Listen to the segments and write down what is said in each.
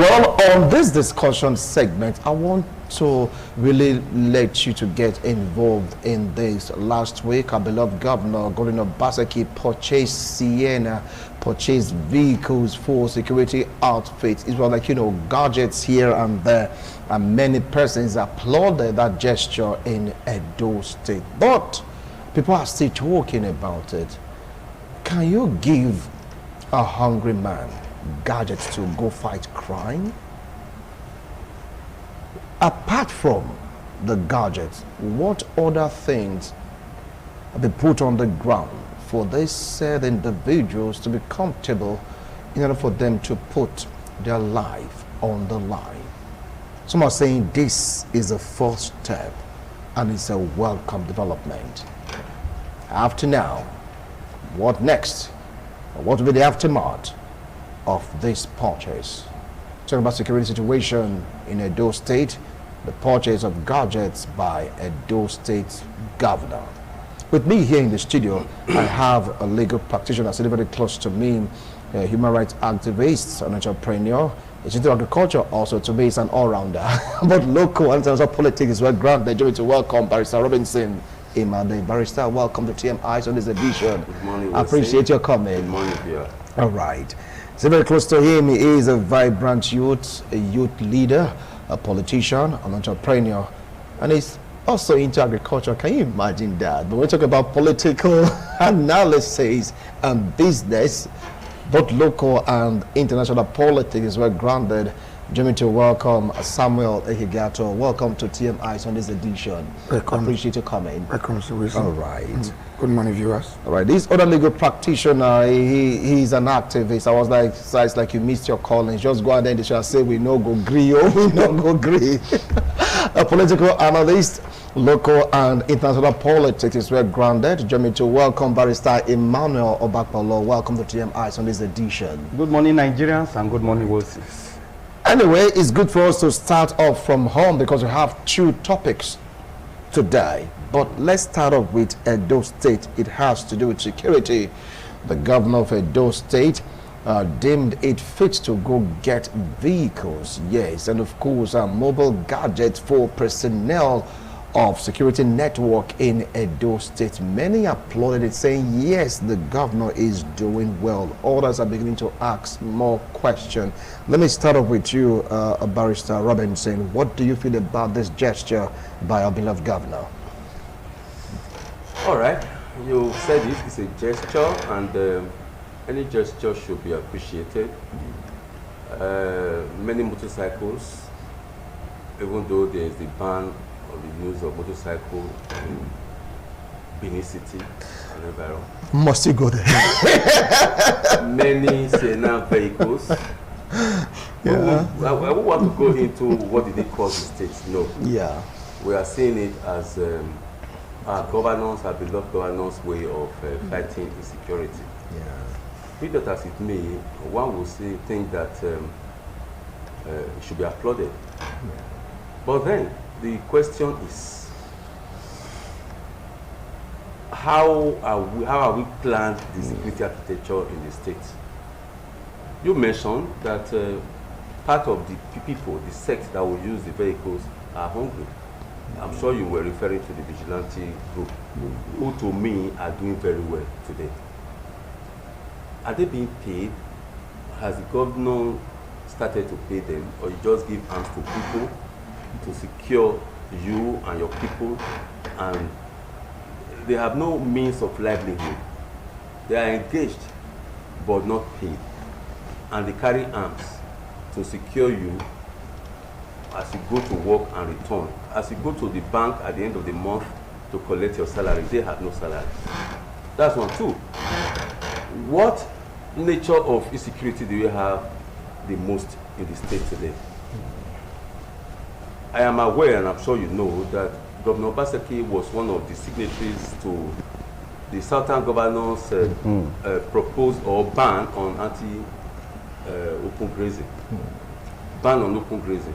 Well, on this discussion segment, I want to really let you to get involved in this. Last week, our beloved governor, Governor Obaseki, purchased Sienna, purchased vehicles for security outfits. It was like, gadgets here and there. And many persons applauded that gesture in Edo State. But people are still talking about it. Can you give a hungry man gadgets to go fight crime? Apart from the gadgets, what other things have been put on the ground for these said individuals to be comfortable in order for them to put their life on the line? Some are saying this is a first step and it's a welcome development. After now, what next? What will be the aftermath of this purchase? Talking about security situation in Edo State, the purchase of gadgets by Edo State governor. With me here in the studio, I have a legal practitioner sitting very close to me, a human rights activist, an entrepreneur. It's into agriculture also. To me, it's an all-rounder. But local and international politics is well grounded. Join me to welcome Barrister Robinson Imade. Barrister, welcome to TMI on this edition. Good morning. I appreciate your coming. Good morning, Pierre. All right. So very close to him, he is a vibrant youth, a youth leader, a politician, an entrepreneur, and he's also into agriculture. Can you imagine that? But when we talk about political analysis and business, both local and international politics is well grounded. Join me to welcome Samuel Ehigato. Welcome to TMI on this edition. Welcome. I appreciate you coming. Welcome, Mr. Wilson. All right. Good morning, viewers. All right. This other legal practitioner, he's an activist. I was like, so it's like you missed your calling. Just go out there and they shall say we no go agree or we no go agree. A political analyst, local and international politics is well grounded. Join me to welcome Barrister Emmanuel Obakpolo. Welcome to TMI on this edition. Good morning, Nigerians, and good morning, Wolves. Anyway, it's good for us to start off from home because we have two topics today. But let's start off with Edo State. It has to do with security. The governor of Edo State deemed it fit to go get vehicles, yes, and of course mobile gadgets for personnel of security network in Edo State. Many applauded it, saying yes, the governor is doing well. Others are beginning to ask more questions. Let me start off with you, Barrister Robinson. What do you feel about this gesture by our beloved governor? All right, you said it's a gesture, and any gesture should be appreciated. Many motorcycles, even though there is the ban of the use of motorcycle in Benin City and environment. Must you go there? Many Sienna vehicles. Yeah. I won't want to go into what did it cause the state. No. Yeah. We are seeing it as our governance, our beloved governance way of fighting insecurity. Yeah. Be that as it may, one will think that it should be applauded. Yeah. But then the question is, how are we planned the security architecture in the state? You mentioned that part of the people, the sect that will use the vehicles are hungry. I'm sure you were referring to the vigilante group, who to me are doing very well today. Are they being paid? Has the governor started to pay them, or you just give arms to people to secure you and your people, and they have no means of livelihood? They are engaged but not paid, and they carry arms to secure you as you go to work and return. As you go to the bank at the end of the month to collect your salary, they have no salary. That's one. Two, what nature of insecurity do you have the most in the state today? I am aware, and I'm sure you know, that Governor Obaseki was one of the signatories to the Southern Governor's proposed or ban on open grazing. Ban on open grazing.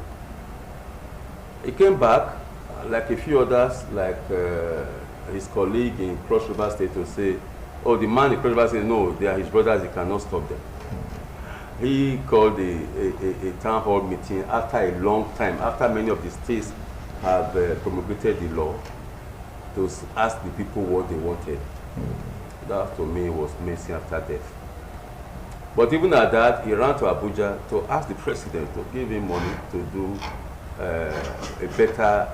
He came back, like a few others, like his colleague in Cross River State, to say, oh, the man in Cross River State, no, they are his brothers, he cannot stop them. he called a town hall meeting after a long time, after many of the states have promulgated the law, to ask the people what they wanted. That to me was mercy after death. But even at that, he ran to Abuja to ask the president to give him money to do a better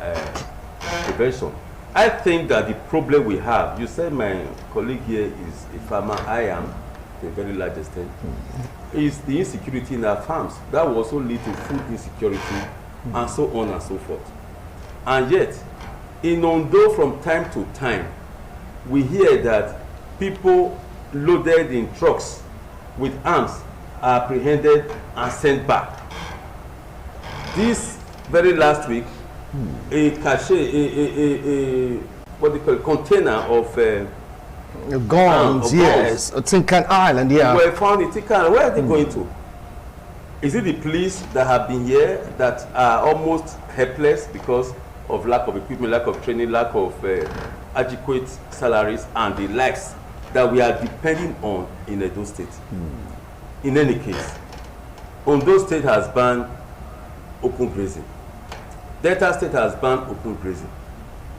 prevention. I think that the problem we have, you said my colleague here is a farmer, I am to a very large extent, is the insecurity in our farms. That will also lead to food insecurity and so on and so forth. And yet, in Ondo from time to time, we hear that people loaded in trucks with arms are apprehended and sent back. This very last week, a what they call container of guns, yes, Tinkan Island, yeah. Were found in Tinkan. Where are they going to? Is it the police that have been here that are almost helpless because of lack of equipment, lack of training, lack of adequate salaries and the likes that we are depending on in Edo State? In any case, Ondo State has banned open grazing. Delta State has banned open grazing.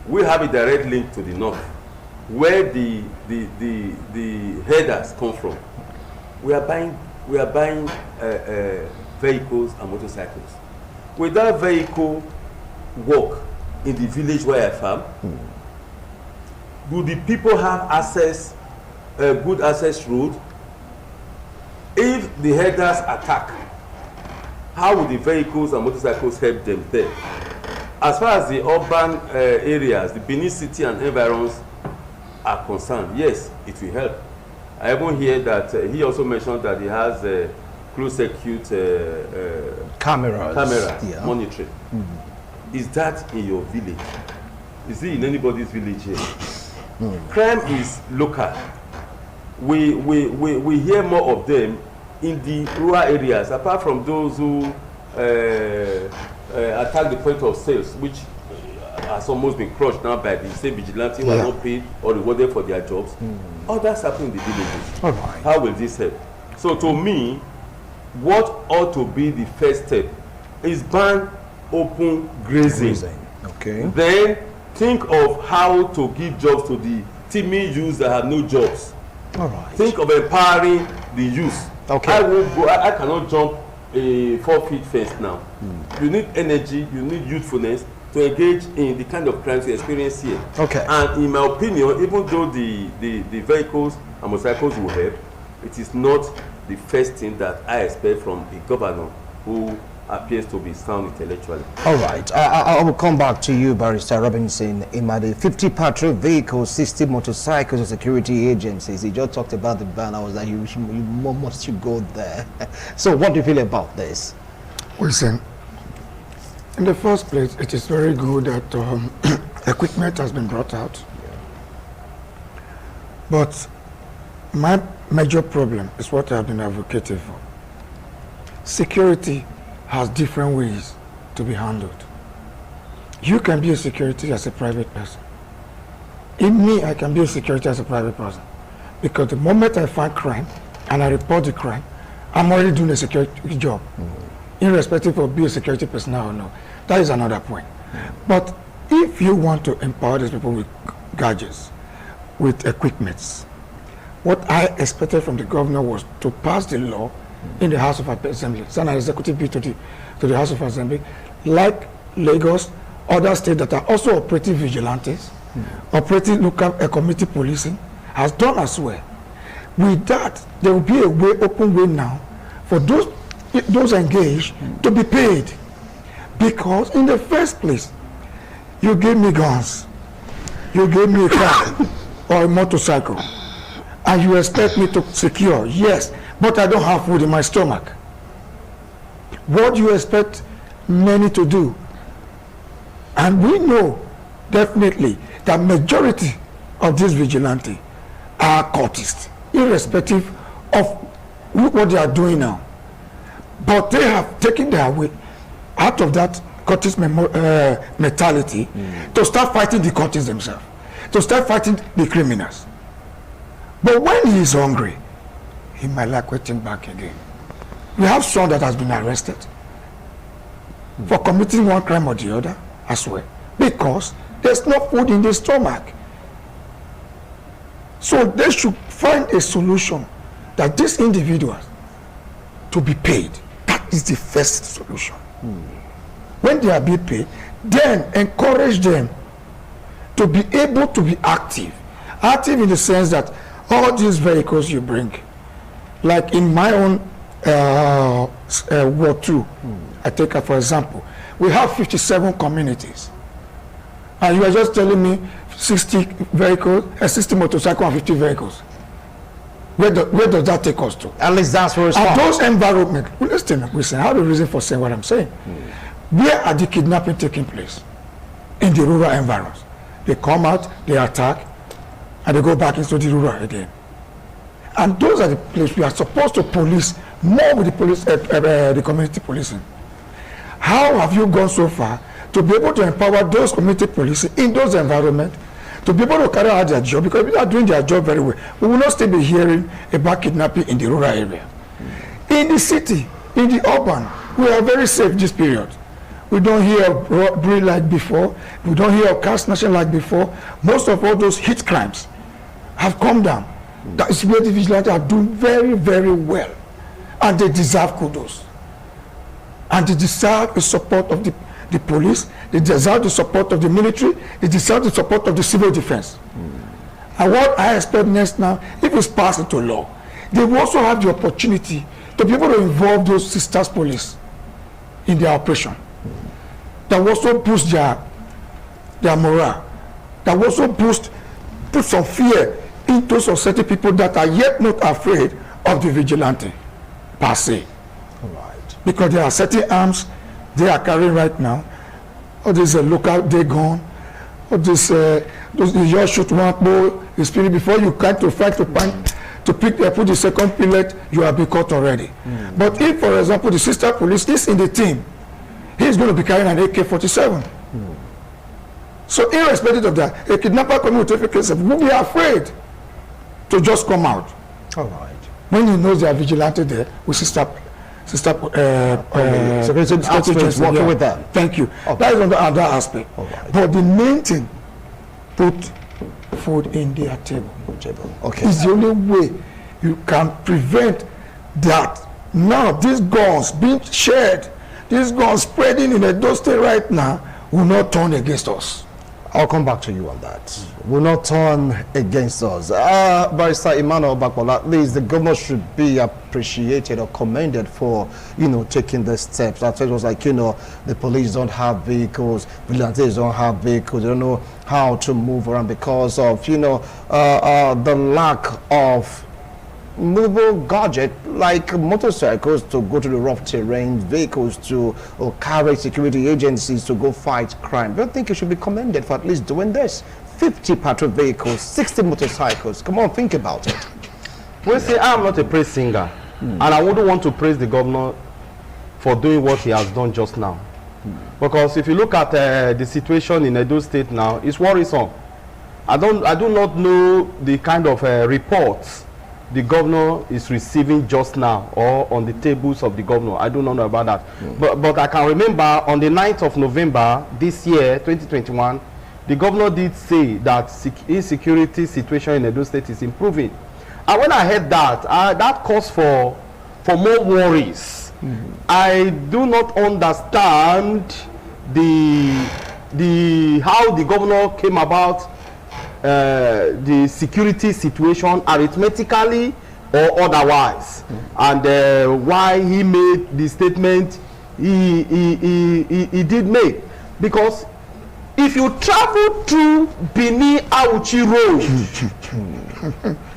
We have a direct link to the north, where the headers come from. We are buying vehicles and motorcycles. Will that vehicle work in the village where I farm? Do the people have access, good access road? If the headers attack, how will the vehicles and motorcycles help them there? As far as the urban areas, the Benin City and environs are concerned, yes, it will help. I even hear that he also mentioned that he has closed circuit cameras yeah. monitoring. Is that in your village? Is it in anybody's village here? Crime is local. We hear more of them in the rural areas, apart from those who attack the point of sales, which has almost been crushed now by the state vigilante who are not paid or rewarded for their jobs. Others happen in the villages. All right. How will this help? So to me, what ought to be the first step is ban open grazing. Okay. Then think of how to give jobs to the TMI youths that have no jobs. All right. Think of empowering the youth. Okay. I cannot jump a 4-feet fence now. You need energy, you need youthfulness to engage in the kind of crimes you experience here. Okay. And in my opinion, even though the vehicles and motorcycles will help, it is not the first thing that I expect from a governor who appears to be sound intellectually. All right. I will come back to you, Barrister Robinson. Imade, 50 patrol vehicles, 60 motorcycles and security agencies. He just talked about the ban. I was like, you must go there. So what do you feel about this? Listen, in the first place, it is very good that equipment has been brought out. But my major problem is what I have been advocating for. Security has different ways to be handled. You can be a security as a private person. In me, I can be a security as a private person. Because the moment I find crime and I report the crime, I'm already doing a security job. Irrespective of being a security personnel or not. That is another point. But if you want to empower these people with gadgets, with equipments, what I expected from the governor was to pass the law in the House of Assembly, send an executive bill to the House of Assembly, like Lagos, other states that are also operating vigilantes, operating local community policing, has done as well. With that, there will be a way, open way now for those engaged to be paid. Because in the first place, you gave me guns, you gave me a car or a motorcycle, and you expect me to secure, yes, but I don't have food in my stomach. What do you expect many to do? And we know definitely that majority of these vigilantes are cultists, irrespective of what they are doing now. But they have taken their way out of that cultist mentality to start fighting the cultists themselves, to start fighting the criminals. But when he is hungry, he might like waiting back again. We have some that has been arrested for committing one crime or the other as well, because there's no food in the stomach. So they should find a solution that these individuals to be paid. That is the first solution. When they are being paid, then encourage them to be able to be active. Active in the sense that all these vehicles you bring, like in my own Ward 2, I take for example, we have 57 communities. And you are just telling me 60 vehicles, 60 motorcycles and 50 vehicles. Where does that take us to? At least that's where it's and those environment, listen, I have a reason for saying what I'm saying. Where are the kidnapping taking place? In the rural environs. They come out, they attack, and they go back into the rural again. And those are the places we are supposed to police more with the police, the community policing. How have you gone so far to be able to empower those community policing in those environments to be able to carry out their job? Because if they are doing their job very well, we will not still be hearing about kidnapping in the rural area. In the city, in the urban, we are very safe this period. We don't hear of robbery like before. We don't hear of car snatching like before. Most of all those hate crimes have come down. That is where the vigilantes are doing very, very well. And they deserve kudos. And they deserve the support of the police. They deserve the support of the military. They deserve the support of the civil defense. And what I expect next now, if it's passed into law, they will also have the opportunity to be able to involve those sisters police in their operation. That will also boost their morale. That will also put some fear into certain people that are yet not afraid of the vigilante per se. Right. Because there are certain arms they are carrying right now. Or there's a local day gun. Or this you just shoot one ball, the spirit before you come to fight to put the second pellet, you have been caught already. But if, for example, the sister police is in the team, he's going to be carrying an AK-47. So irrespective of that, a kidnapper coming with AK-47 will be afraid to just come out. All right. When he knows they are vigilante there with sister aspects working with them. Thank you. Okay. That is another aspect. Right. But the main thing, put food in their table. Okay. It's the only way you can prevent that. Now these guns being shared, these guns spreading in Edo State right now will not turn against us. I'll come back to you on that. Will not turn against us. Barrister Emmanuel Bakbola, at least the government should be appreciated or commended for, taking the steps. That it was like, the police don't have vehicles, vigilantes don't have vehicles, they don't know how to move around because of, the lack of movable gadget like motorcycles to go to the rough terrain, vehicles to carry security agencies to go fight crime. Don't think you should be commended for at least doing this. 50 patrol vehicles, 60 motorcycles. Come on, think about it. Well, see, I'm not a praise singer, and I wouldn't want to praise the governor for doing what he has done just now. Because if you look at the situation in Edo State now, it's worrisome. I do not know the kind of reports the governor is receiving just now or on the tables of the governor. I do not know about that. But I can remember on the 9th of November this year, 2021, the governor did say that insecurity situation in Edo State is improving. And when I heard that, that calls for more worries. I do not understand how the governor came about the security situation arithmetically or otherwise, and why he made the statement he did make. Because if you travel through Benin Auchi Road,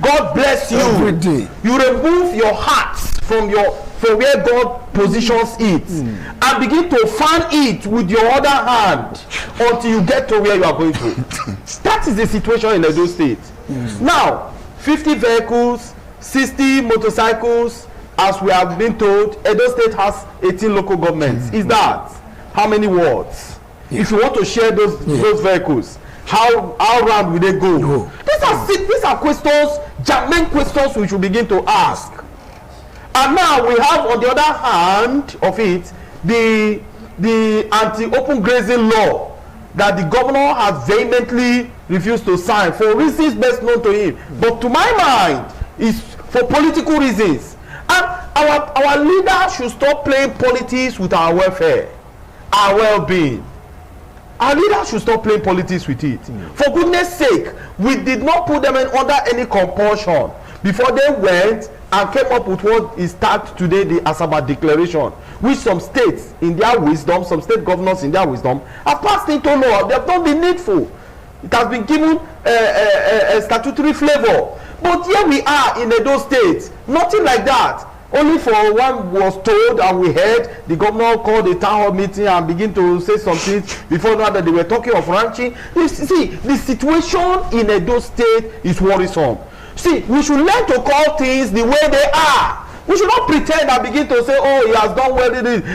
God bless you, every day you remove your heart from where God positions it and begin to fan it with your other hand until you get to where you are going to. That is the situation in Edo State. Now, 50 vehicles, 60 motorcycles, as we have been told, Edo State has 18 local governments. Is that how many wards? If you want to share those vehicles, how round will they go? These are questions, germane questions we should begin to ask. And now we have on the other hand of it the anti-open grazing law that the governor has vehemently refused to sign for reasons best known to him. But to my mind, it's for political reasons. And our leaders should stop playing politics with our welfare, our well-being. Our leaders should stop playing politics with it. For goodness sake, we did not put them under any compulsion before they went and came up with what is tagged today the Asaba Declaration, which some states in their wisdom, some state governors in their wisdom have passed into law. They have done the needful. It has been given a statutory flavor. But here we are in Edo State, nothing like that. Only for one was told and we heard the governor called a town hall meeting and begin to say some things before now that they were talking of ranching. You see, the situation in Edo State is worrisome. See, we should learn to call things the way they are. We should not pretend and begin to say, oh, he has done well.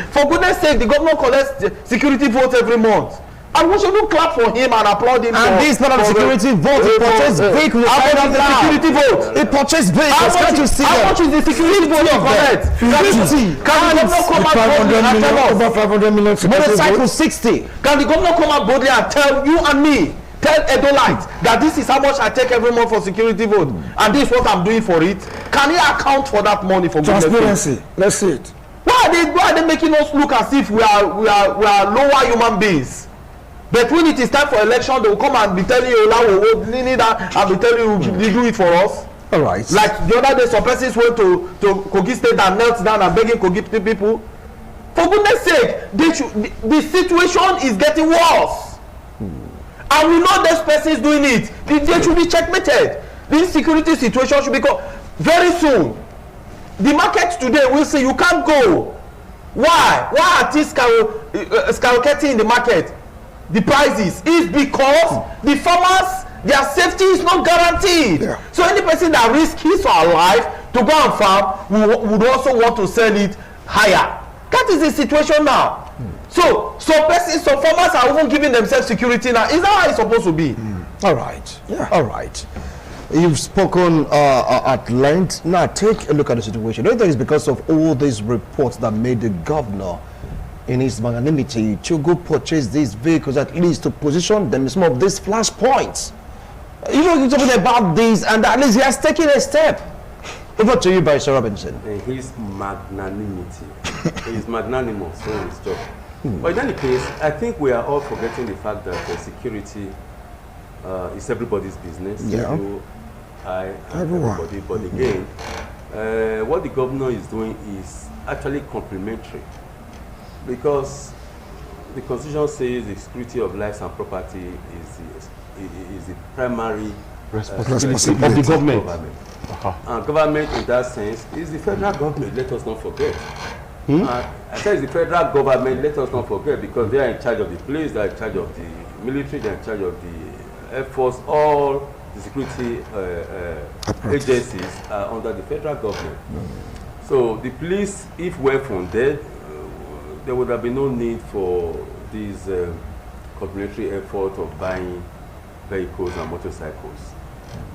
For goodness sake, the governor collects security votes every month. And we should not clap for him and applaud him. And this part of security vote, he purchased vehicles. How much is the security vote? He purchased vehicles. Can't you see how much is the security vote you collect? 50. Can the governor come out boldly and tell us? Over 500 million Motorcycle 60. Can the governor come out boldly and tell you and me, tell Edolites that this is how much I take every month for security vote, and this is what I'm doing for it? Can he account for that money for transparency? Let's see it. Why are they making us look as if we are lower human beings? But when it is time for election, they will come and be telling you, we need that, and be telling you, they do it for us. All right. Like the other day, some persons went to Kogi State and knelt down and begging Kogi people. For goodness sake, the situation is getting worse. And we know this person is doing it. They should be checkmated. This security situation should become very soon. The market today will say you can't go. Why? Why are things skyrocketing in the market? The prices is because the farmers, their safety is not guaranteed. Yeah. So any person that risks his or her life to go and farm would also want to sell it higher. That is the situation now. So some farmers are even giving themselves security now. Is that how it's supposed to be? All right. Yeah. All right. You've spoken at length. Now take a look at the situation. Don't you think it's because of all these reports that made the governor in his magnanimity to go purchase these vehicles, at least to position them in some of these flashpoints? You know, you're talking about this, and at least he has taken a step. Over to you, Barrister Robinson. His magnanimity. He is magnanimous in his job. But in any case, I think we are all forgetting the fact that security is everybody's business. Yeah. You, I, everybody. But again, what the governor is doing is actually complementary, because the Constitution says the security of lives and property is the primary responsibility of the government. And government in that sense is the federal government, let us not forget. I say it's the federal government, let us not forget, because they are in charge of the police, they are in charge of the military, they are in charge of the Air Force, all the security agencies are under the federal government. So the police, if well funded, there would have been no need for this complementary effort of buying vehicles and motorcycles.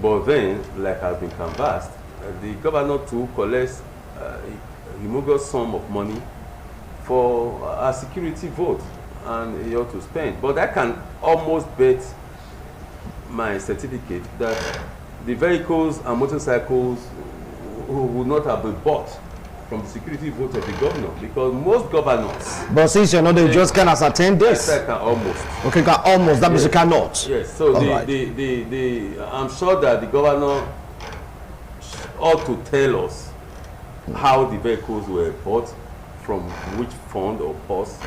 But then, like has been canvassed, the governor too collects a humongous sum of money for a security vote, and he ought to spend. But I can almost bet my certificate that the vehicles and motorcycles would not have been bought from the security vote of the governor, because most governors. But since you're not, they just can ascertain this. I can almost. Okay, can almost. That means you cannot. Yes. So I'm sure that the governor ought to tell us how the vehicles were bought, from which fund or purse,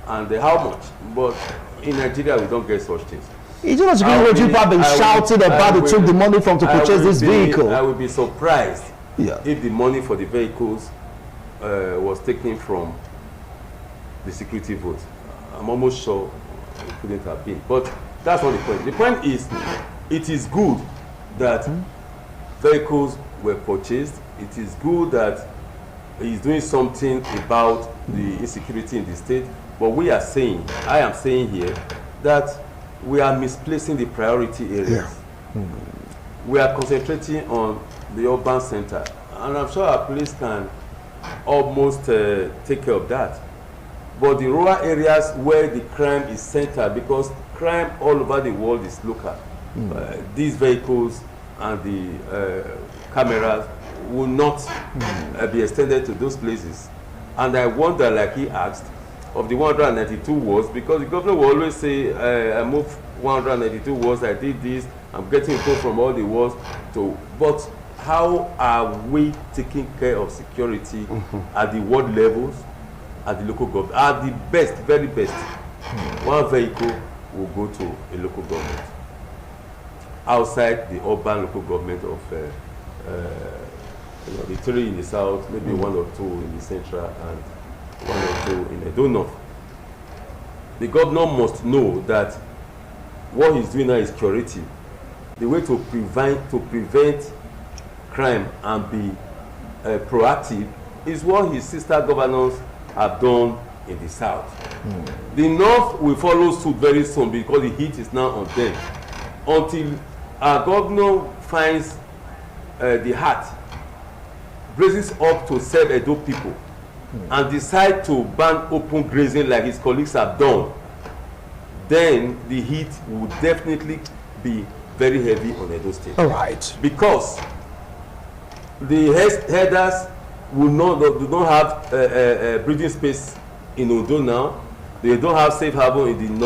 and how much. But in Nigeria, we don't get such things. It's not what people have been shouting about. They took the money from to purchase this vehicle. I would be surprised if the money for the vehicles was taken from the security vote. I'm almost sure it couldn't have been. But that's not the point. The point is, it is good that vehicles were purchased. It is good that he's doing something about the insecurity in the state. But I am saying here, that we are misplacing the priority areas. We are concentrating on the urban center, and I'm sure our police can almost take care of that. But the rural areas where the crime is centered, because crime all over the world is local, these vehicles and the cameras will not be extended to those places. And I wonder, like he asked, of the 192 wards, because the governor will always say, I moved 192 wards, I did this, I'm getting people from all the wards. But how are we taking care of security at the ward levels, at the local government? At the best, very best, one vehicle will go to a local government. Outside the urban local government of the 3 in the south, maybe 1 or 2 in the central, and 1 or 2 in Edo North. The governor must know that what he's doing now is curative. The way to prevent crime and be proactive is what his sister governors have done in the south. The north will follow suit very soon because the heat is now on them. Until our governor finds the heart, raises up to serve Edo people, and decide to ban open grazing like his colleagues have done, then the heat will definitely be very heavy on Edo State. All right. Because the herders do not have breathing space in Ondo now. They don't have safe harbor in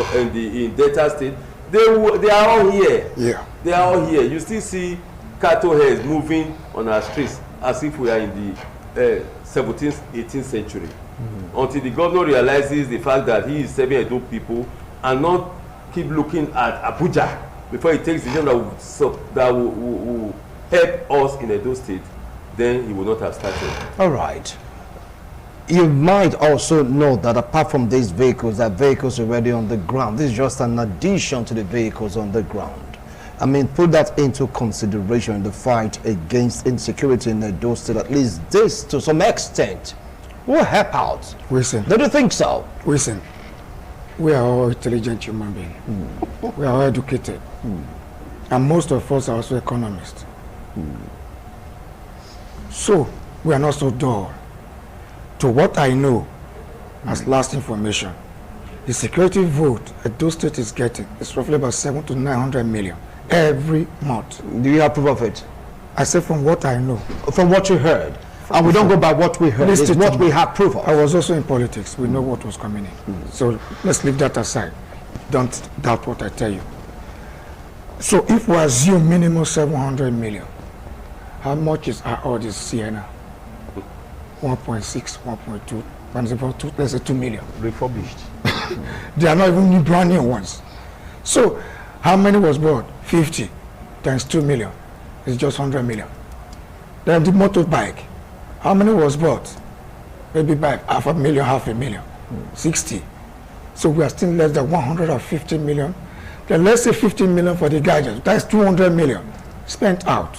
Delta State. They are all here. Yeah. They are all here. You still see cattle herds moving on our streets as if we are in the 17th, 18th century. Until the governor realizes the fact that he is serving Edo people and not keep looking at Abuja before he takes the decision that will help us in Edo State, then he will not have started. All right. You might also know that apart from these vehicles, that vehicles already on the ground. This is just an addition to the vehicles on the ground. I mean, put that into consideration in the fight against insecurity in Edo State. At least this, to some extent, will help out. Listen. Don't you think so? Listen. We are all intelligent human beings. We are all educated. And most of us are also economists. So, we are not so dull. To what I know, as last information, the security vote Edo State is getting is roughly about 700 to 900 million every month. Do you have proof of it? I said from what I know. From what you heard. And we don't go by what we heard. It's what we have proof of. I was also in politics. We know what was coming in. So let's leave that aside. Don't doubt what I tell you. So if we assume minimum 700 million, how much is all this Sienna? 1.6, 1.2, let's say 2 million. Refurbished. They are not even new brand new ones. So how many was bought? 50 times 2 million. It's just 100 million. Then the motorbike. How many was bought? Maybe by 500,000, 60. So we are still less than 150 million. Then let's say 50 million for the gadgets. That's 200 million spent out.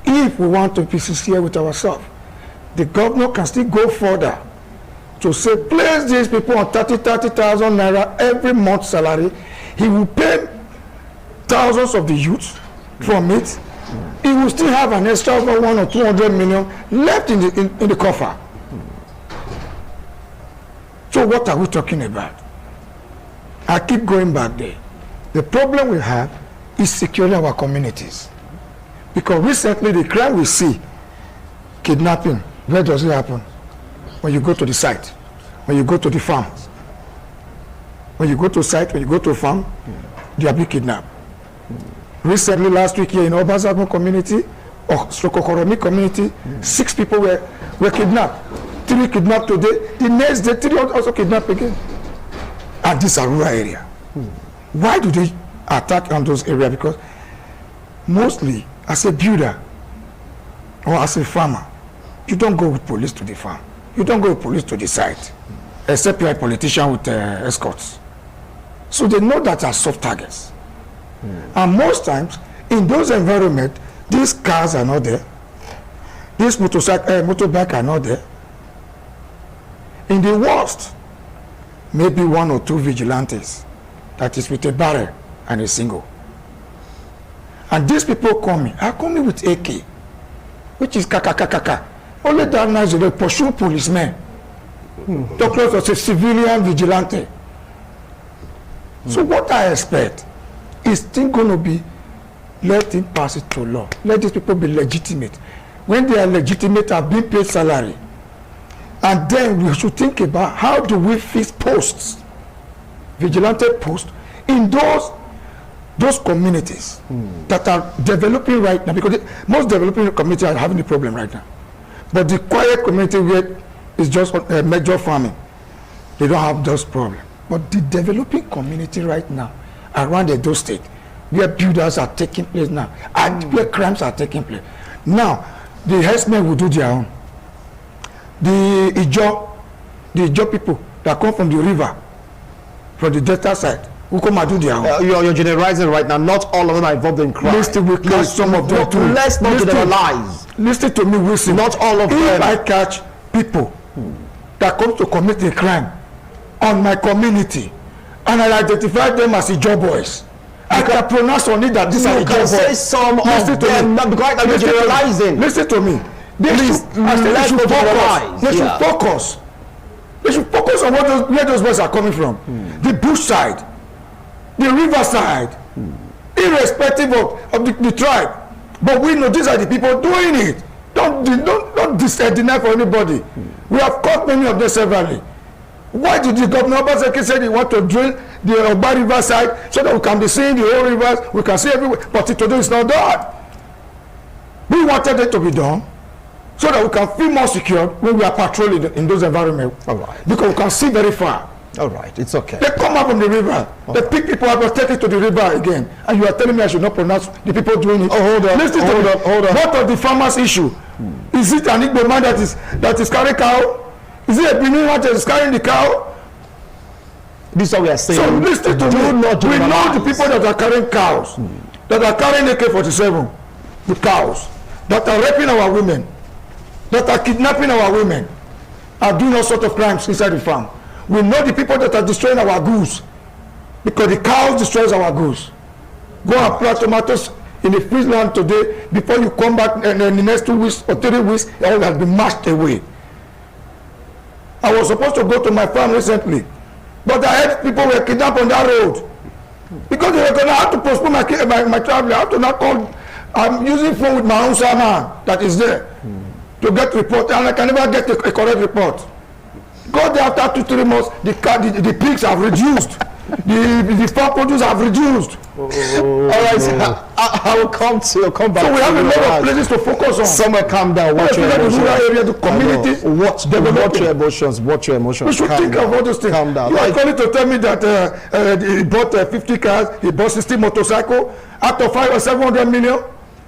If we want to be sincere with ourselves, the governor can still go further to say, place these people on 30,000 naira every month salary. He will pay thousands of the youths from it. He will still have an extra 100 or 200 million left in the coffer. So what are we talking about? I keep going back there. The problem we have is securing our communities. Because recently the crime we see, kidnapping, where does it happen? When you go to the site, when you go to the farm. When you go to site, when you go to a farm, they are being kidnapped. Recently, last week here in Obaseki community, or Sokokoromi community, 6 people were kidnapped. 3 kidnapped today, the next day 3 also kidnapped again. And these are rural area. Why do they attack on those areas? Because mostly, as a builder or as a farmer, you don't go with police to the farm. You don't go with police to the site, except you are a politician with escorts. So they know that are soft targets. And most times, in those environments, these cars are not there. These motorbike are not there. In the worst, maybe 1 or 2 vigilantes that is with a barrel and a single. And these people are coming with AK, which is kaka. Only that night they pursue policemen. Doctors was a civilian vigilante. So what I expect is still going to be, let him pass it to law. Let these people be legitimate. When they are legitimate, have been paid salary. And then we should think about how do we fix posts, vigilante posts, in those communities that are developing right now, because most developing communities are having a problem right now. But the quiet community where it's just major farming, they don't have those problems. But the developing community right now around Edo State, where builders are taking place now, and where crimes are taking place. Now, the herdsmen will do their own. The Ijo people that come from the river, from the delta side, who come and do their own. You're generalizing right now. Not all of them are involved in crime. Listen, we catch some of them too. Let's not generalize. Listen to me, Wilson. Not all of them. If I catch people that come to commit a crime on my community, and I identify them as Ijo boys, I can pronounce on it that these are Ijo boys. Say some of them, not because you're generalizing. Listen to me. They should focus. They should focus on where those boys are coming from. The bush side, the river side, irrespective of the tribe. But we know these are the people doing it. Don't deny for anybody. We have caught many of them severally. Why did the governor Obaseki say he want to drill the Oba river side so that we can be seeing the whole rivers, we can see everywhere, but today it's not done. We wanted it to be done so that we can feel more secure when we are patrolling in those environments. All right. Because we can see very far. All right, it's okay. They come up from the river. They pick people up and take it to the river again. And you are telling me I should not pronounce the people doing it. Oh, hold on. Listen hold on. What of the farmer's issue? Is it an Igbo man that is carrying cow? Is it a Benin man that is carrying the cow? This is what we are saying. So listen to me. We know the people that are carrying cows, that are carrying AK-47, the cows, that are raping our women, that are kidnapping our women, are doing all sorts of crimes inside the farm. We know the people that are destroying our goods, because the cows destroys our goods. Go and plant tomatoes in the free land today, before you come back in the next 2 weeks or 3 weeks, it all has been mashed away. I was supposed to go to my farm recently, but I heard people were kidnapped on that road. Because they were going to have to postpone my travel. I have to now call. I'm using phone with my own man that is there to get report, and I can never get a correct report. Go there after 2-3 months, the pigs have reduced. The farm produce have reduced. All right, I will come back. So we have a lot of places to focus on. Somewhere, calm down. Watch your emotions. The rural area, the community. Watch your emotions. Watch your emotions. We should think of all those things. Calm down. You are calling to tell me that he bought 50 cars, he bought 60 motorcycles out of 500 or 700 million.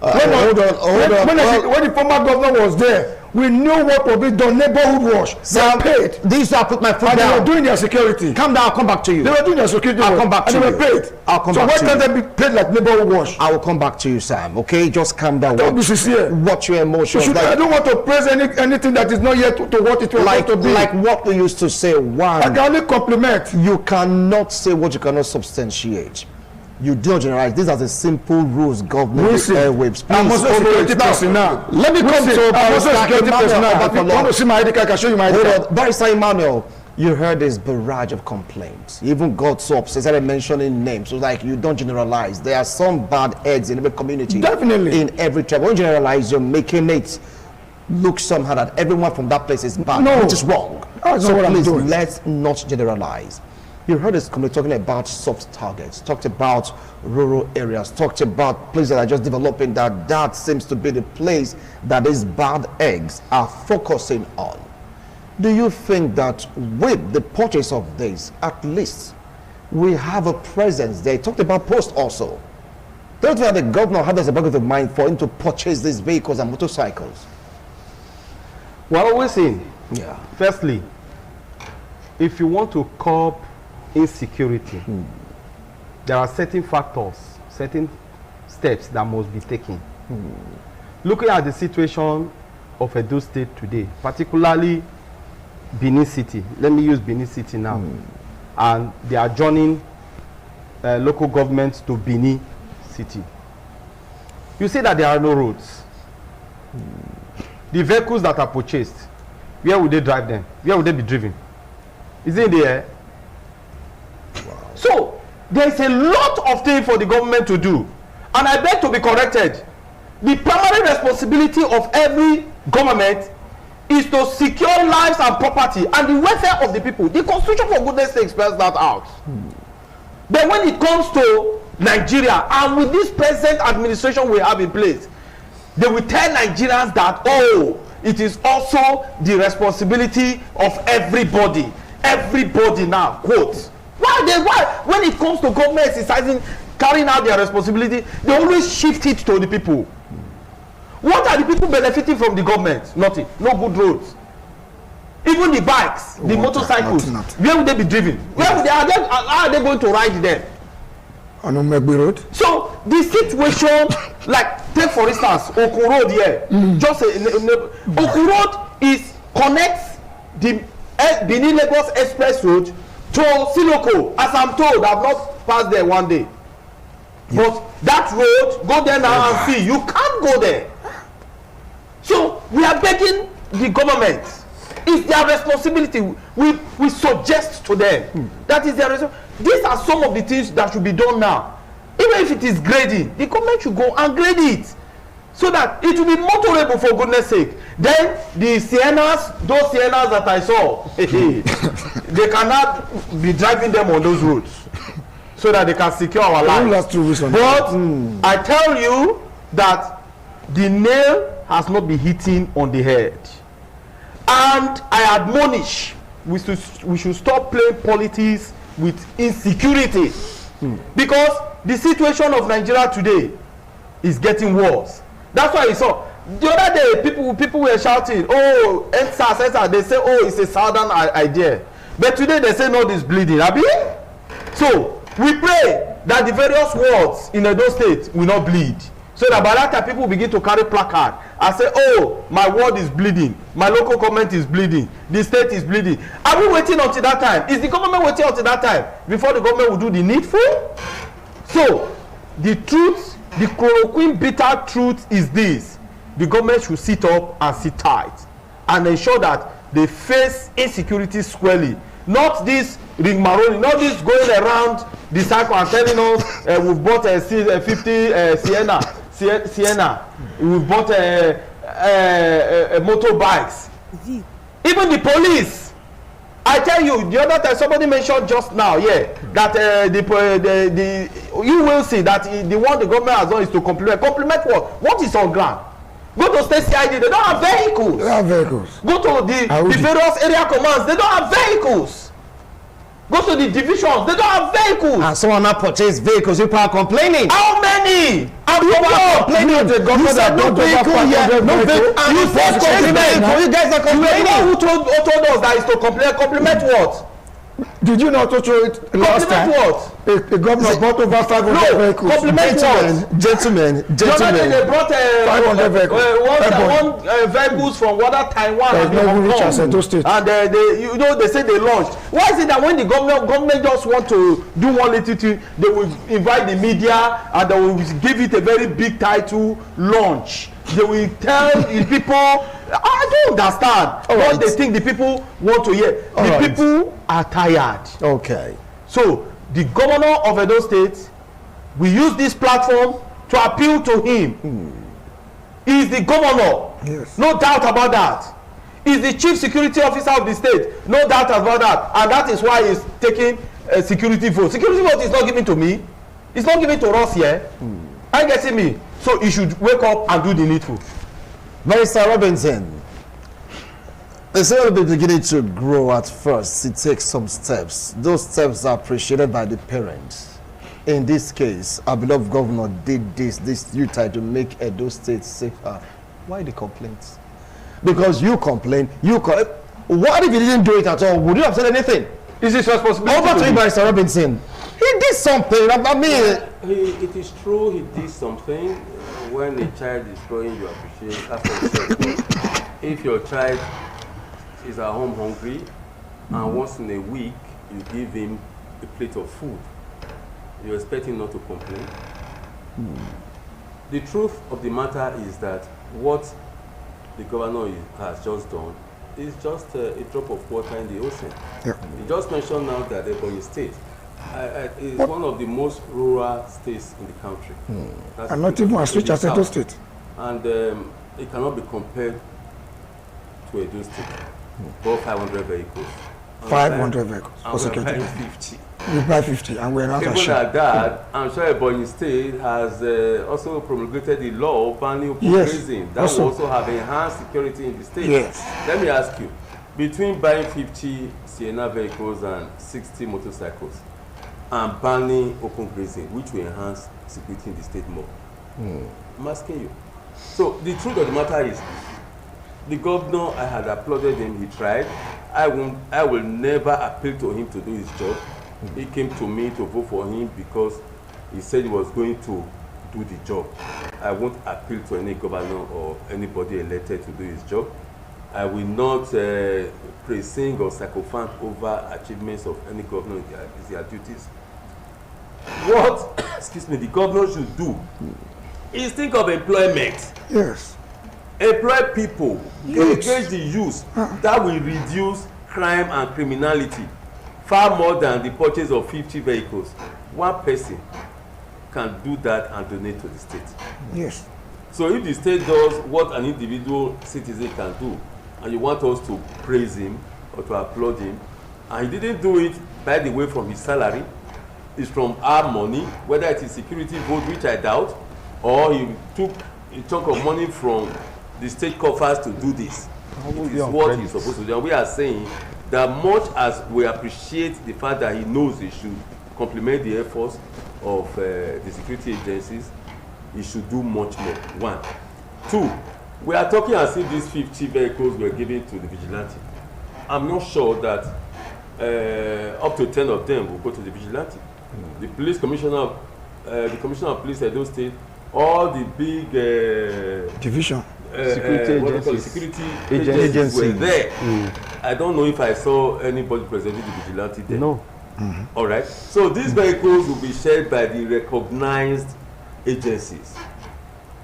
Hold on. When the former governor was there, we knew what would be done. Neighborhood watch. They paid. These are put my foot And down. they were doing their security. Calm down. I'll come back to you. They were doing their security. I'll come back to you. And they were paid. I'll come back to you. So why can't they be paid like neighborhood watch? I will come back to you, Sam. Okay, just calm down. Don't be sincere. Watch your emotions. I don't want to praise anything that is not yet to what it was like to be. Like what we used to say. I can only compliment. You cannot say what you cannot substantiate. You don't generalize. These are the simple rules governing the airwaves. I'm also a security person now. Let me come to I'm also a security person now. If you want to see my ID card, I can show you my ID card. Barrister Emmanuel, you heard this barrage of complaints. You even got so upset, started mentioning names. So like, you don't generalize. There are some bad eggs in every community. Definitely. In every tribe. When you generalize, you're making it look somehow that everyone from that place is bad, which is wrong. That's not what I'm doing. Let's not generalize. You heard this community talking about soft targets, talked about rural areas, talked about places that are just developing, that seems to be the place that these bad eggs are focusing on. Do you think that with the purchase of this, at least we have a presence there? Talked about post also. Don't you think the governor had this above of mind for him to purchase these vehicles and motorcycles? Well, we're saying, Firstly, if you want to curb insecurity, there are certain factors, certain steps that must be taken. Looking at the situation of Edo State today, particularly Benin City, let me use Benin City now, and they are joining local governments to Benin City. You see that there are no roads. the vehicles that are purchased, where would they drive them? Where would they be driven? Is it in the air? Wow. So there is a lot of things for the government to do, and I beg to be corrected. The primary responsibility of every government is to secure lives and property and the welfare of the people. The constitution, for goodness sake, spells that out. But when it comes to Nigeria, and with this present administration we have in place, they will tell Nigerians that, oh, it is also the responsibility of everybody. Everybody now, quote. Why when it comes to government exercising, carrying out their responsibility, they always shift it to the people. What are the people benefiting from the government? Nothing. No good roads. Even the bikes, the motorcycles, where would they be driven? Where would how are they going to ride them? On Omegbe Road. So the situation, like take for instance Oku Road here. Just Oku Road connects the Benin Lagos Express Road to Siloko. As I'm told, I've not passed there one day. Yeah. But that road, go there now and see. You can't go there. So we are begging the government. It's their responsibility. We suggest to them that is their responsibility. These are some of the things that should be done now. Even if it is grading, the government should go and grade it so that it will be motorable, for goodness sake. Then the Siennas, those Siennas that I saw, they cannot be driving them on those roads so that they can secure our lives. But I tell you that the nail has not been hitting on the head. And I admonish, we should stop playing politics with insecurity. Because the situation of Nigeria today is getting worse. That's why you saw the other day people were shouting, oh, EndSARS, they say, oh, it's a southern idea. But today they say no, this bleeding. Abi? So we pray that the various wards in Edo State will not bleed. So that by that time people begin to carry placard and say, oh, my ward is bleeding, my local government is bleeding, the state is bleeding. Are we waiting until that time? Is the government waiting until that time before the government will do the needful? So the truth, the chloroquine bitter truth is this: the government should sit up and sit tight and ensure that they face insecurity squarely. Not this rigmarole, not this going around the cycle and telling us we've bought a 50 Sienna, we've bought motorbikes. Even the police, I tell you, the other time somebody mentioned just now, that you will see that the one the government has done is to complement what is on ground. Go to state CID, they don't have vehicles. They have vehicles. Go to the various area commands, they don't have vehicles. Go to the divisions, they don't have vehicles. And someone now purchase vehicles, people are complaining. How many? People are complaining. You said no vehicle yet. No vehicle. You said vehicle. You guys are complaining. Who told us that is to compliment what? Did you not show it last time? What? A governor bought over 500 vehicles. Gentlemen. They brought 500 vehicles. Vehicles from whether Taiwan and they say they launched. Why is it that when the government just want to do one little thing, they will invite the media and they will give it a very big title, launch. They will tell the people, I don't understand what they think the people want to hear. The people are tired. Okay. So the governor of Edo State, we use this platform to appeal to him. He is the governor. Yes. No doubt about that. He is the chief security officer of the state. No doubt about that. And that is why he is taking a security vote. Security vote is not given to me. It's not given to us here. Are you getting me? So he should wake up and do the needful. Mr. Robinson, the cell will be beginning to grow at first. It takes some steps. Those steps are appreciated by the parents. In this case, our beloved governor did this you tried to make Edo State safer. Why the complaints? Because you complain, what if he didn't do it at all? Would you have said anything? Is his responsibility? Over to you, Mr. Robinson. He did something. I mean, it is true he did something. When a child is growing, you appreciate. After you said, if your child is at home hungry, and once in a week you give him a plate of food, you expect him not to complain. The truth of the matter is that what the governor has just done is just a drop of water in the ocean. Yeah. You just mentioned now that Ebonyi State is one of the most rural states in the country. And not even as rich as Edo State. And it cannot be compared to Edo State. About 500 vehicles. 500 vehicles for And security. we're buying 50. We buy 50 and we're not Even ashamed. at that, I'm sure Ebonyi State has also promulgated the law banning open Yes, grazing. That also. will also have enhanced security in the state. Yes. Let me ask you, between buying 50 Sienna vehicles and 60 motorcycles and banning open grazing, which will enhance security in the state more? I'm asking you. So the truth of the matter is, the governor, I had applauded him, he tried. I will never appeal to him to do his job. He came to me to vote for him because he said he was going to do the job. I won't appeal to any governor or anybody elected to do his job. I will not praise, sing or sycophant over achievements of any governor in their duties. What, excuse me, the governor should do is think of employment. Yes. Employ people, Yes. engage the youth. That will reduce crime and criminality far more than the purchase of 50 vehicles. One person can do that and donate to the state. Yes. So if the state does what an individual citizen can do, and you want us to praise him or to applaud him, and he didn't do it, by the way, from his salary, it's from our money, whether it is security vote, which I doubt, or he took a chunk of money from the state coffers to do this. It is what he's supposed to do. And we are saying that much as we appreciate the fact that he knows he should complement the efforts of the security agencies, he should do much more. One. Two, we are talking as if these 50 vehicles were given to the vigilante. I'm not sure that up to 10 of them will go to the vigilante. The police commissioner, the commissioner of police Edo State, all the big Division. security agencies were there. I don't know if I saw anybody presenting the vigilante there. No. All right. So these vehicles will be shared by the recognized agencies.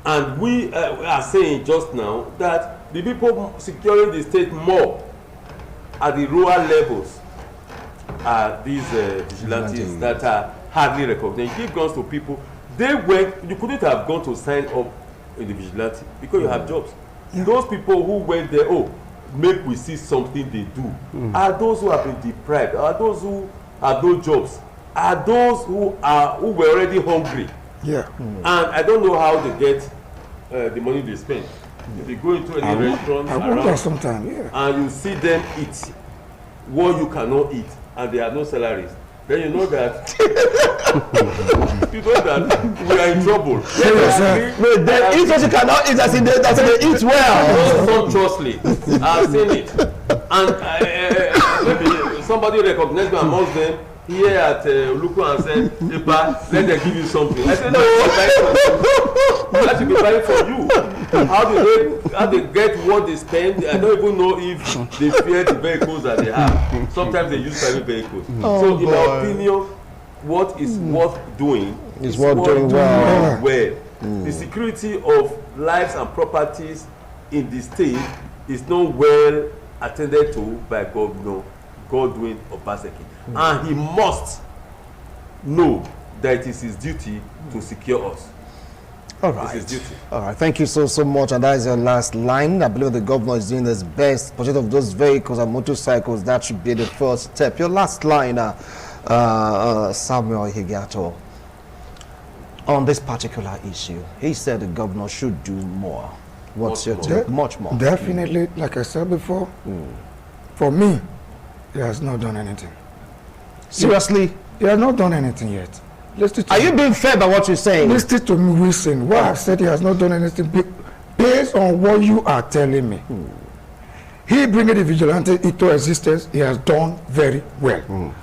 And we are saying just now that the people securing the state more at the rural levels are these vigilantes that are hardly recognized. Give guns to people. They went, you couldn't have gone to sign up in the vigilante because you have jobs. Those people who went there, make we see something they do, are those who have been deprived, are those who have no jobs, are those who were already hungry. Yeah. And I don't know how they get the money they spend. If you go into any restaurant I wonder around sometime, yeah. and you see them eat what you cannot eat and they have no salaries, then you know that we are in trouble. Wait, they eat what you cannot eat, as in they eat well. Sumptuously. I've seen it. And maybe somebody recognized me amongst them here at Oluku and said, Epa, let them give you something. I said, no, that should be buying for you. How they get what they spend? I don't even know if they fear the vehicles that they have. Sometimes they use private vehicles. So in my opinion, what is worth doing is worth doing well. The security of lives and properties in the state is not well attended to by Governor Godwin Obaseki. And he must know that it is his duty to secure us. All right. It's his duty. All right. Thank you so much. And that is your last line. I believe the governor is doing his best. Purchase of those vehicles and motorcycles, that should be the first step. Your last line, Samuel Higato, on this particular issue. He said the governor should do more. What's your take? Much more. Definitely, like I said before, for me, he has not done anything. Seriously? He has not done anything yet. Are you being fair by what you're saying? Listen to me, listen. What I've said, he has not done anything based on what you are telling me. He bringing the vigilante into existence, he has done very well.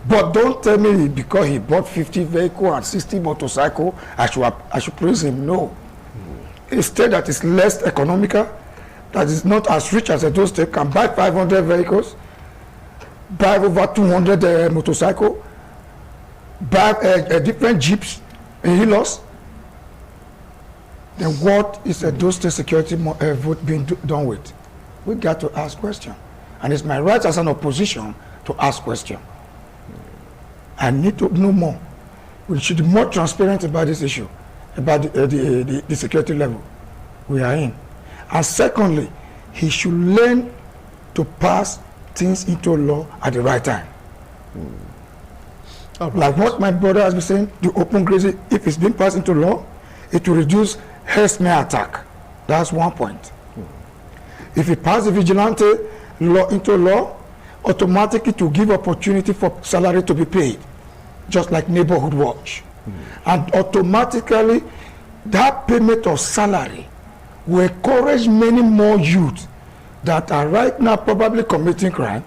But don't tell me because he bought 50 vehicles and 60 motorcycles, I should praise him. No. A state that is less economical, that is not as rich as Edo State, can buy 500 vehicles, buy over 200 motorcycles, buy different jeeps in Hilos. then what is a Edo State security vote being done with? We got to ask questions. And it's my right as an opposition to ask questions. I need to know more. We should be more transparent about this issue, about the security level we are in. And secondly, he should learn to pass things into law at the right time. Right. Like what my brother has been saying, the open grazing, if it's been passed into law, it will reduce herdsmen attack. That's one point. If you pass the vigilante law into law, automatically to give opportunity for salary to be paid, just like neighborhood watch. And automatically, that payment of salary will encourage many more youth that are right now probably committing crime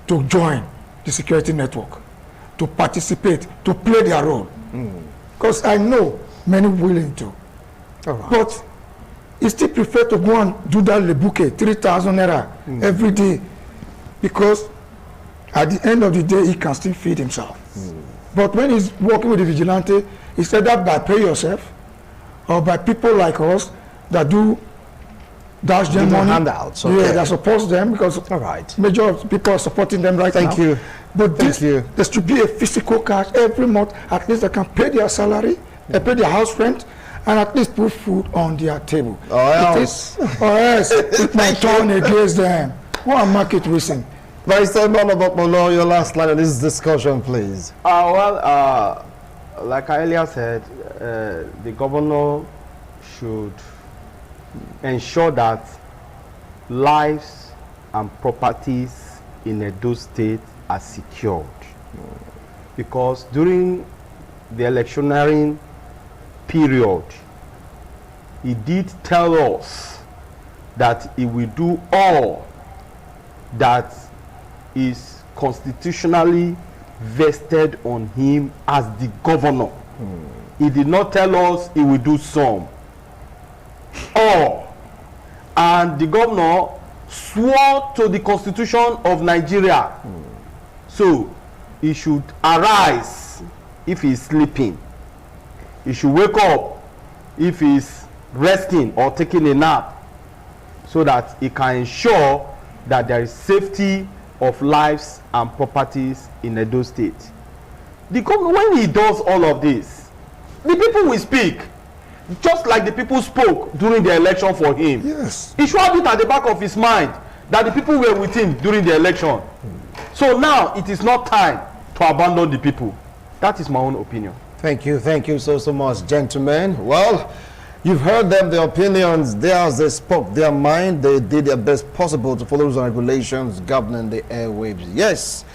to join the security network, to participate, to play their role. Because I know many willing to. Right. But he still prefer to go and do that lebuke, 3,000 naira every day, because at the end of the day, he can still feed himself. But when he's working with the vigilante, he said that by pay yourself, or by people like us that do dash them money. Handouts. Okay. Yeah, that supports them, because major of people are supporting them right now. Thank you. But there should be a physical cash every month. At least they can pay their salary, they pay their house rent, and at least put food on their table. Or else it might turn against them. What a market reason. Barrister Obaseki, your last line of this discussion, please. Like I earlier said, the governor should ensure that lives and properties in Edo State are secured. Because during the electioneering period, he did tell us that he will do all that is constitutionally vested on him as the governor. He did not tell us he will do some. All. And the governor swore to the Constitution of Nigeria. So he should arise if he is sleeping. He should wake up if he is resting or taking a nap, so that he can ensure that there is safety of lives and properties in Edo State. The governor, when he does all of this, the people will speak, just like the people spoke during the election for him. Yes. He should have it at the back of his mind that the people were with him during the election. So now it is not time to abandon the people. That is my own opinion. Thank you so much, gentlemen. Well, you've heard them, their opinions, theirs, they spoke their mind, they did their best possible to follow the regulations governing the airwaves. Yes,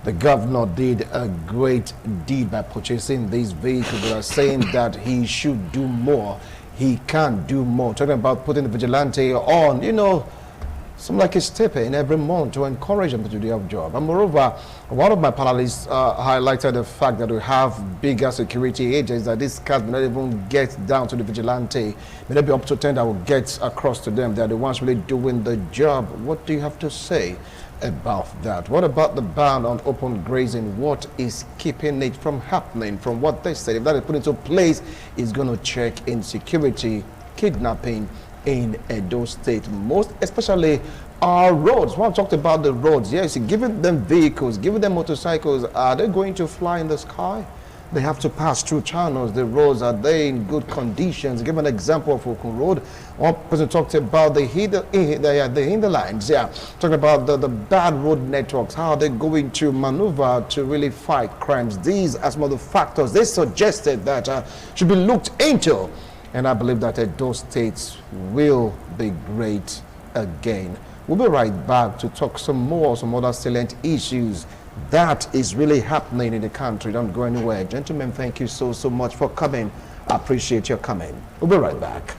the governor did a great deed by purchasing these vehicles. They are saying that he should do more. He can't do more. Talking about putting the vigilante on, you know, something like a stipend in every month to encourage them to do their job. And moreover, one of my panelists highlighted the fact that we have bigger security agents, that these cars may not even get down to the vigilante, may not be up to 10 that will get across to them. They're the ones really doing the job. What do you have to say about that? What about the ban on open grazing? What is keeping it from happening? From what they said, if that is put into place, it's going to check insecurity, kidnapping in Edo State, most especially our roads. When I talked about the roads, yes, giving them vehicles, giving them motorcycles, are they going to fly in the sky? They have to pass through channels. The roads, are they in good conditions? Give an example of Okun Road. One person talked about the hinterlands, talking about the bad road networks. How are they going to maneuver to really fight crimes? These are some of the factors they suggested that should be looked into. And I believe that Edo State will be great again. We'll be right back to talk some other salient issues that is really happening in the country. Don't go anywhere. Gentlemen, thank you so much for coming. I appreciate your coming. We'll be right back.